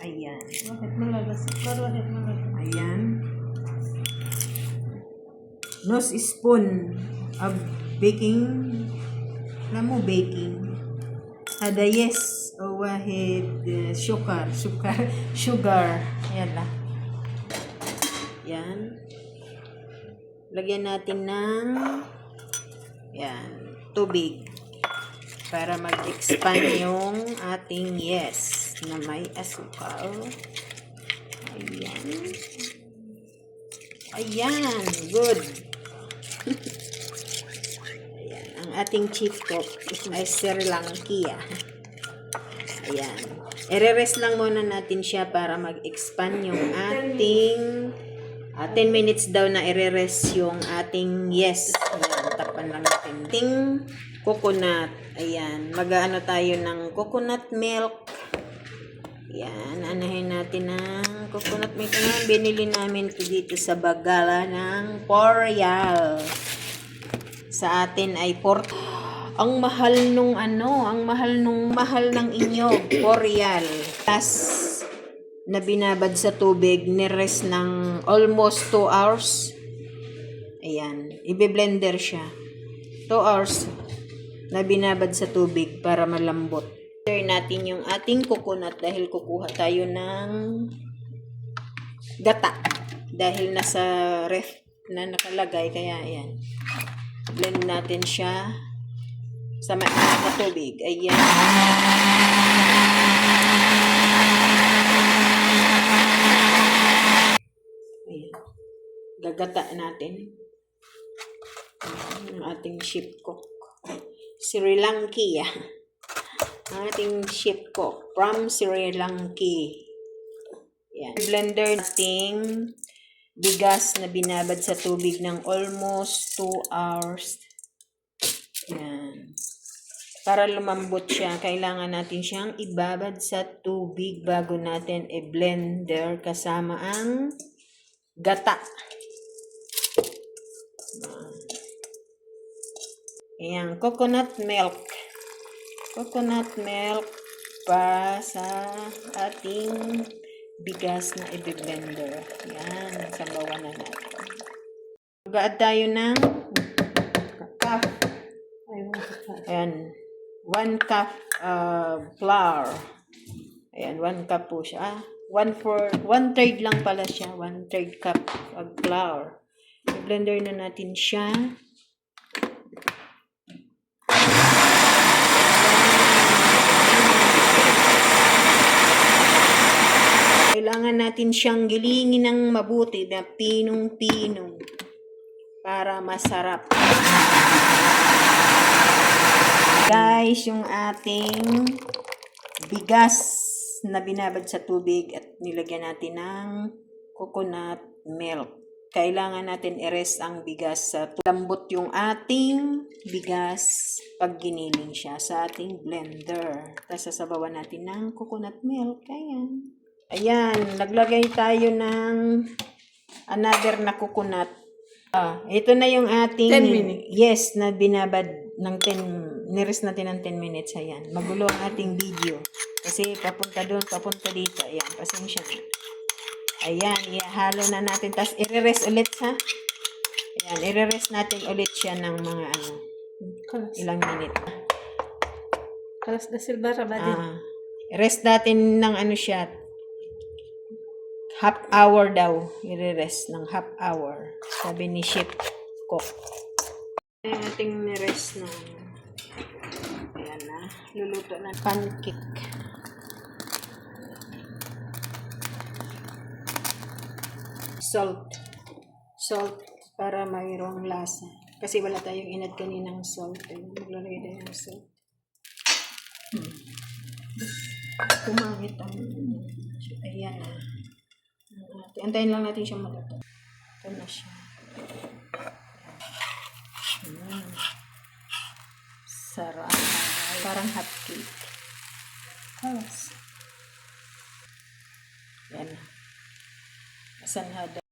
Ayan. Bakit malagas? Bakit malagas? Ayan. Nose spoon of baking. Alam mo, baking. Ada yes. O wahid sugar. Ayan lang. Yan. Lagyan natin ng tubig para mag-expand yung ating yes na may asukal. Ayan. Ayan. Good. Ayan. Ang ating chief cook is my Sri Lankia. Ayan. I-rest lang muna natin siya para mag-expand yung ating 10 minutes daw na i-rest yung ating yes. Ayan. Takpan lang natin. Ating coconut. Ayan. Mag-ano tayo ng coconut milk. Ayan. Anahin natin ng coconut milk. Ayan. Binili namin ito dito sa Bagala ng Royal. Sa atin ay ang mahal nung mahal ng inyog, Royal. Plus, na binabad sa tubig, nires ng almost 2 hours. Ayan, i-blender siya. 2 hours na binabad sa tubig para malambot. Stir natin yung ating coconut dahil kukuha tayo ng gata. Dahil nasa ref na nakalagay, kaya ayan. Blend natin siya sa mainit na tubig. Ayan. Ayan. Gagata natin. Ang ating chef cook. Sri Lankia. Ang ating chef cook from Sri Lankia. Ayan. Blender nating bigas na binabad sa tubig ng almost 2 hours. Ayan. Para lumambot siya, kailangan natin siyang ibabad sa tubig bago natin i-blender kasama ang gata. Ayan, coconut milk. Coconut milk para sa ating bigas na i-blender. Ayan, sabawan na natin. Mag-add tayo ng cup. Ayan, 1 cup flour. Ayan, 1 cup po siya. 1/3 lang pala siya. 1/3 cup of flour. I-blender na natin siya. Kailangan natin siyang gilingin ng mabuti na pinong-pinong para masarap. Guys, yung ating bigas na binabad sa tubig at nilagyan natin ng coconut milk. Kailangan natin i-rest ang bigas sa lambot yung ating bigas pag giniling siya sa ating blender. Tapos sasabawan natin ng coconut milk. Ayan. Ayan, naglagay tayo ng another na coconut. Ito na yung ating 10 minutes. Yes, na binabad ng 10, nirest natin ng 10 minutes. Ayan, magulo ang ating video. Kasi papunta doon, papunta dito. Ayan, pasensya na. Ayan, ihalo na natin. Tapos, i-rest ulit ha. Ayan, i-rest natin ulit siya ng mga ilang minute. Kalas na silbara ba din? Rest natin ng siya. Half hour daw. I-rest ng half hour. Sabi ni chef cook. Ayan ating nirest na. Ayan na. Luluto na pancake. Salt. Salt para mayroong lasa. Kasi wala tayong inad kaninang salt. Ayan, maglalagay tayo ng salt. Kumangit ang ayan na. Antayin lang natin siya maluto. Ito na siya. Sarap. Parang hot cake. Kalas. Yan. Sanhada.